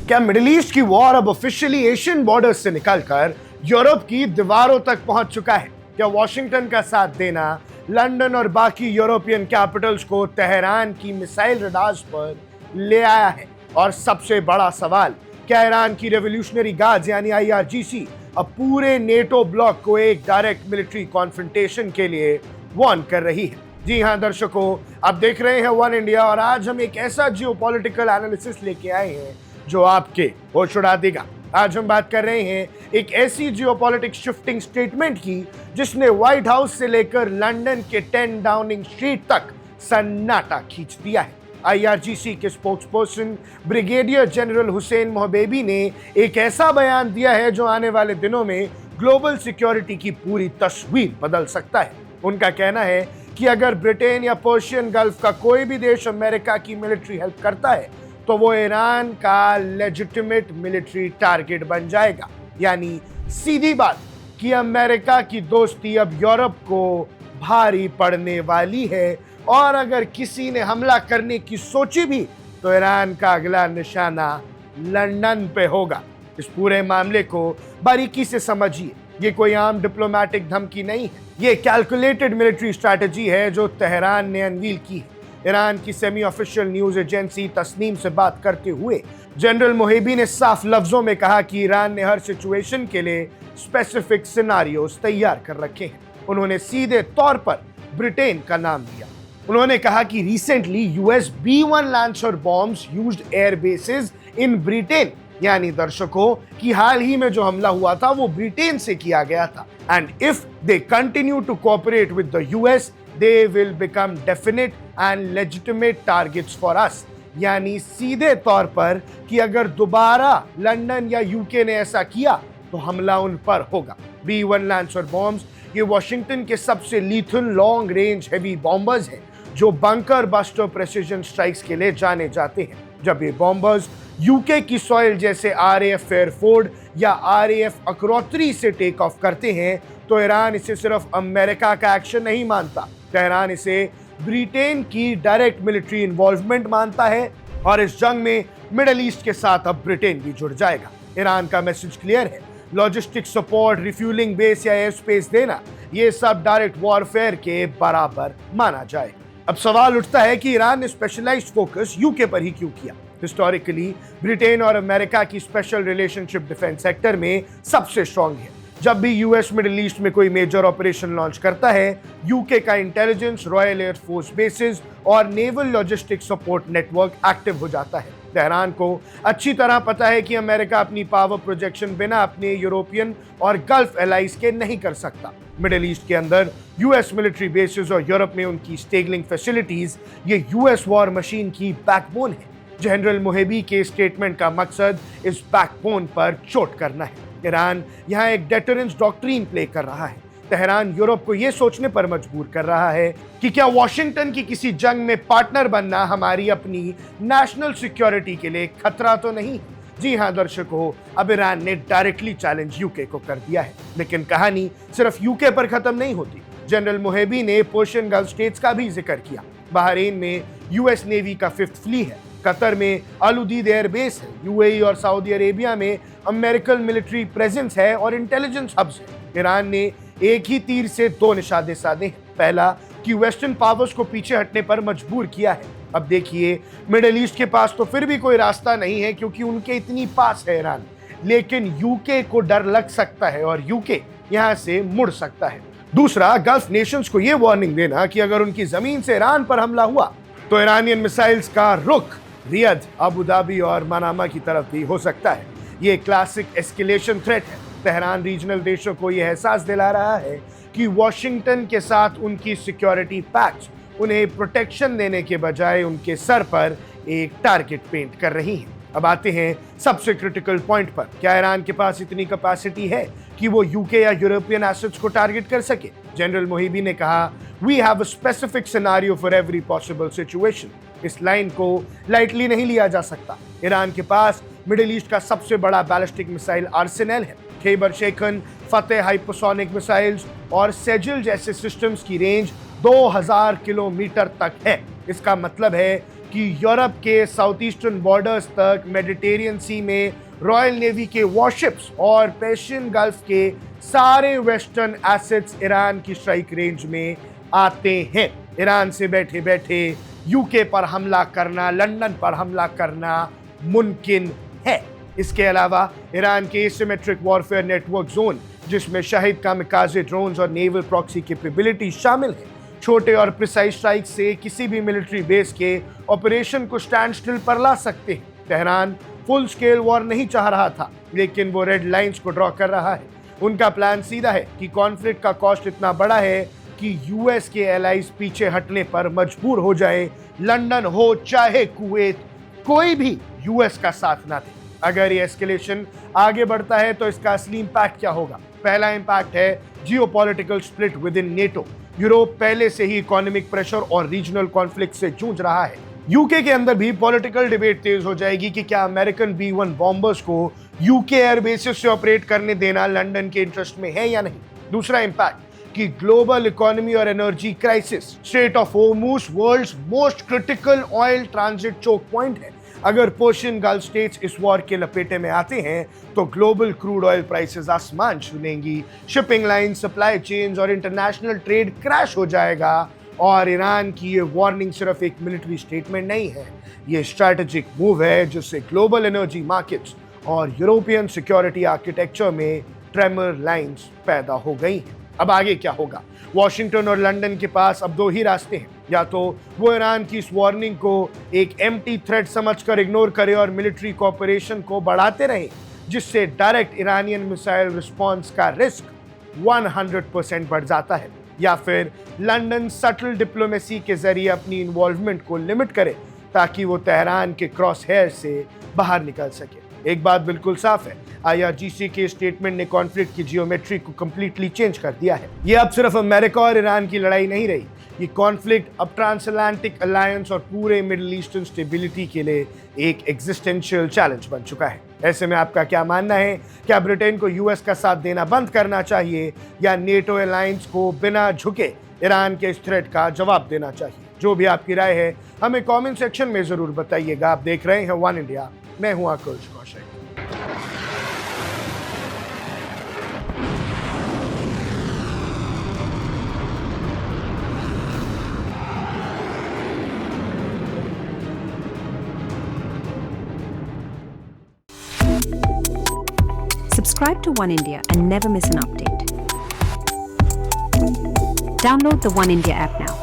क्या middle east की war अब ऑफिशियली एशियन बॉर्डर्स से निकलकर यूरोप की दीवारों तक पहुंच चुका है? क्या वॉशिंगटन का साथ देना लंदन और बाकी यूरोपियन कैपिटल्स को तेहरान की मिसाइल रडार्स पर ले आया है? और सबसे बड़ा सवाल, क्या ईरान की रेवोल्यूशनरी गार्ड्स यानी आईआरजीसी अब पूरे नेटो ब्लॉक को एक डायरेक्ट मिलिट्री कॉन्फ्रंटेशन के लिए वार्न कर रही है? जी हां दर्शकों, आप देख रहे हैं वन इंडिया और आज हम एक ऐसा जियोपॉलिटिकल एनालिसिस लेके आए हैं जो आपके होश उड़ा देगा। आज हम बात कर रहे हैं एक ऐसी जियोपॉलिटिक्स शिफ्टिंग स्टेटमेंट की जिसने व्हाइट हाउस से लेकर लंदन के 10 डाउनिंग स्ट्रीट तक सन्नाटा खींच दिया है। आईआरजीसी के स्पोक्सपर्सन ब्रिगेडियर जनरल हुसैन मोहबेबी ने एक ऐसा बयान दिया है जो आने वाले दिनों में ग्लोबल सिक्योरिटी की पूरी तस्वीर बदल सकता है। उनका कहना है कि अगर ब्रिटेन या पर्शियन गल्फ का कोई भी देश अमेरिका की मिलिट्री हेल्प करता है तो वो ईरान का लेजिटिमेट मिलिट्री टारगेट बन जाएगा। यानी सीधी बात कि अमेरिका की दोस्ती अब यूरोप को भारी पड़ने वाली है और अगर किसी ने हमला करने की सोची भी तो ईरान का अगला निशाना लंदन पे होगा। इस पूरे मामले को बारीकी से समझिए। ये कोई आम डिप्लोमेटिक धमकी नहीं है, ये कैलकुलेटेड मिलिट्री स्ट्रैटेजी है जो तेहरान ने अनवील की है। ईरान की semi official news agency Tasnim से बात करते हुए जनरल मोहेबी ने साफ लफ्जों में कहा कि ईरान ने हर सिचुएशन के लिए स्पेसिफिक सिनारियोस तैयार कर रखे हैं। उन्होंने सीधे तौर पर ब्रिटेन का नाम लिया। उन्होंने कहा कि recently US B-1 Lancer bombs used air bases in Britain, यानी दर्शकों कि हाल ही में जो हमला हुआ था वो ब्रिटेन से किया गया था। And if they continue to cooperate with the US they will become definite and legitimate targets for us। यानी सीधे तौर पर कि अगर दोबारा लंदन या यूके ने ऐसा किया तो हमला उन पर होगा। B-1 लैंचर बॉम्ब्स ये वॉशिंगटन के सबसे lethal long range heavy bombers हैं जो बंकर बस्टर प्रेसिजन स्ट्राइक्स के लिए जाने जाते हैं। जब ये बॉम्बर्स यूके की सॉइल जैसे RAF फेयरफोर्ड या RAF अक्रोत्री से टेक ऑफ करते हैं तो ईरान इसे सिर्फ अमेरिका का एक्शन नहीं मानता, तेहरान इसे ब्रिटेन की डायरेक्ट मिलिट्री इन्वॉल्वमेंट मानता है और इस जंग में मिडिल ईस्ट के साथ अब ब्रिटेन भी जुड़ जाएगा। ईरान का मैसेज क्लियर है, लॉजिस्टिक सपोर्ट, रिफ्यूलिंग बेस या एयर स्पेस देना, ये सब डायरेक्ट वॉरफेयर के बराबर माना जाए। अब सवाल उठता है कि ईरान ने स्पेशलाइज्ड फोकस यूके पर ही क्यों किया? हिस्टोरिकली ब्रिटेन और अमेरिका की स्पेशल रिलेशनशिप डिफेंस सेक्टर में सबसे स्ट्रांग है। जब भी यूएस मिडिल ईस्ट में कोई मेजर ऑपरेशन लॉन्च करता है, यूके का intelligence, royal air force bases और naval logistic support network active हो जाता है। तेहरान को अच्छी तरह पता है कि अमेरिका अपनी पावर प्रोजेक्शन बिना अपने यूरोपियन और गल्फ एलाइज के नहीं कर सकता। मिडिल ईस्ट के अंदर यूएस मिलिट्री बेसिस और यूरोप में उनकी स्टेगलिंग फैसिलिटीज ये यूएस वॉर मशीन की बैकबोन है। जनरल मोहेबी के स्टेटमेंट का मकसद इस बैकबोन पर चोट करना है। ईरान यहाँ एक डेटरेंस डॉक्ट्रीन प्ले कर रहा है। तेहरान यूरोप को यह सोचने पर मजबूर कर रहा है कि क्या वॉशिंगटन की किसी जंग में पार्टनर बनना हमारी अपनी नेशनल सिक्योरिटी के लिए खतरा तो नहीं? जी हां दर्शकों, अब ईरान ने डायरेक्टली चैलेंज यूके को कर दिया है। लेकिन कहानी सिर्फ यूके पर खत्म नहीं होती। जनरल मोहेबी ने पर्शियन गल्फ स्टेट्स का भी जिक्र किया। बहरीन में यूएस नेवी का 5th फ्लीट है, कतर में अल उदीद एयर बेस है, यूएई और सऊदी अरेबिया में अमेरिकन मिलिट्री प्रेजेंस है और इंटेलिजेंस हब्स है। ईरान ने एक ही तीर से 2 निशाने साधे हैं। पहला कि वेस्टर्न पावर्स को पीछे हटने पर मजबूर किया है। अब देखिए, मिडिल ईस्ट के पास तो फिर भी कोई रास्ता नहीं है क्योंकि उनके इतनी पास है ईरान, लेकिन यूके को डर लग सकता है और यूके यहां से मुड़ सकता है। दूसरा, गल्फ नेशंस को यह वार्निंग देना कि अगर उनकी जमीन से ईरान पर हमला हुआ तो ईरानियन मिसाइल्स का रुख रियाद, अबू धाबी और मनामा की तरफ भी हो सकता है। ये क्लासिक एस्केलेशन थ्रेट है। तेहरान रीजनल देशों को यह एहसास दिला रहा है कि वॉशिंगटन के साथ उनकी सिक्योरिटी पैक्ट उन्हें प्रोटेक्शन देने के बजाय उनके सर पर एक टारगेट पेंट कर रही है। अब आते हैं सबसे क्रिटिकल पॉइंट पर, क्या ईरान के पास इतनी कैपेसिटी है कि वो यूके या यूरोपियन एसेट्स को टारगेट कर सके? जनरल मोहिबी ने कहा, we have a specific scenario for every possible situation. इस लाइन को लाइटली नहीं लिया जा सकता। ईरान के पास मिडिल ईस्ट का सबसे बड़ा बैलिस्टिक मिसाइल आर्सेनल है। खैबर शेखन, फतेह हाइपरसोनिक मिसाइल्स और सेजिल जैसे सिस्टम्स की रेंज 2000 किलोमीटर तक है। इसका मतलब है कि यूरोप के साउथ ईस्टर्न बॉर्डर्स तक मेडिटेरियन सी में रॉयल नेवी के वॉरशिप्स और पर्शियन गल्फ के सारे वेस्टर्न एसेट्स ईरान की स्ट्राइक रेंज में आते हैं। ईरान से बैठे बैठे यूके पर हमला करना, लंदन पर हमला करना मुमकिन है। इसके अलावा ईरान के एसिमेट्रिक वॉरफेयर नेटवर्क जोन, जिसमें शाहिद कामिकाजे ड्रोन्स और नेवल प्रॉक्सी कैपेबिलिटी शामिल है, छोटे और प्रिसाइज स्ट्राइक से किसी भी मिलिट्री बेस के ऑपरेशन को स्टैंड स्टिल पर ला सकते हैं। तेहरान फुल स्केल वॉर नहीं चाह रहा था, लेकिन वो रेड लाइंस को ड्रॉ कर रहा है। उनका प्लान सीधा है कि कॉन्फ्लिक्ट का कॉस्ट इतना बड़ा है कि यूएस के एलाइज पीछे हटने पर मजबूर हो जाए। लंदन हो चाहे कुवैत, कोई भी यूएस का साथ ना दे। अगर ये एस्केलेशन आगे बढ़ता है तो इसका असली इंपैक्ट क्या होगा? पहला इंपैक्ट है geopolitical split with in NATO. Europe पहले से ही इकोनॉमिक प्रेशर और रीजनल कॉन्फ्लिक्ट से जूझ रहा है। यूके के अंदर भी पॉलिटिकल डिबेट तेज हो जाएगी कि क्या अमेरिकन B-1 बॉम्बर्स को यूके एयर बेसिस से ऑपरेट करने देना लंदन के इंटरेस्ट में है या नहीं। दूसरा इंपैक्ट कि ग्लोबल इकोनॉमी और energy crisis, strait of Hormuz world's most critical oil transit choke point है। अगर पर्शियन गल्फ स्टेट्स इस वॉर के लपेटे में आते हैं तो ग्लोबल क्रूड ऑयल प्राइसेस आसमान छूलेंगी, शिपिंग लाइन, सप्लाई चेन्स और इंटरनेशनल ट्रेड क्रैश हो जाएगा। और ईरान की ये वार्निंग सिर्फ एक मिलिट्री स्टेटमेंट नहीं है, ये स्ट्रैटेजिक मूव है जिससे ग्लोबल एनर्जी मार्केट्स और यूरोपियन सिक्योरिटी आर्किटेक्चर में ट्रेमर लाइंस पैदा हो गई हैं। अब आगे क्या होगा? वॉशिंगटन और लंदन के पास अब दो ही रास्ते हैं। या तो वो ईरान की इस वार्निंग को एक एम्प्टी थ्रेट समझकर इग्नोर करे और मिलिट्री कोऑपरेशन को बढ़ाते रहे, जिससे डायरेक्ट ईरानियन मिसाइल रिस्पॉन्स का रिस्क 100% बढ़ जाता है, या फिर लंदन सटल डिप्लोमेसी के जरिए अपनी इन्वॉल्वमेंट को लिमिट करे ताकि वो तेहरान के क्रॉस हेयर से बाहर निकल सके। एक बात बिल्कुल साफ है, IRGC के स्टेटमेंट ने कॉन्फ्लिक्ट की जियोमेट्री को कंप्लीटली चेंज कर दिया है। ये अब सिर्फ अमेरिका और ईरान की लड़ाई नहीं रही, ये कॉन्फ्लिक्ट अब ट्रांसअटलांटिक अलायंस और पूरे मिडिल ईस्टर्न स्टेबिलिटी के लिए एक एग्जिस्टेंशियल चैलेंज बन चुका है। ऐसे में आपका क्या मानना है? क्या ब्रिटेन को यूएस का साथ देना बंद करना चाहिए या नेटो अलायंस को बिना झुके ईरान के इस थ्रेट का जवाब देना चाहिए? जो भी आपकी राय है हमें कमेंट सेक्शन में जरूर बताइएगा। आप देख रहे हैं वन इंडिया, मैं हूं आकुश Kaushik. Subscribe to One India and never miss an update. Download the One India app now.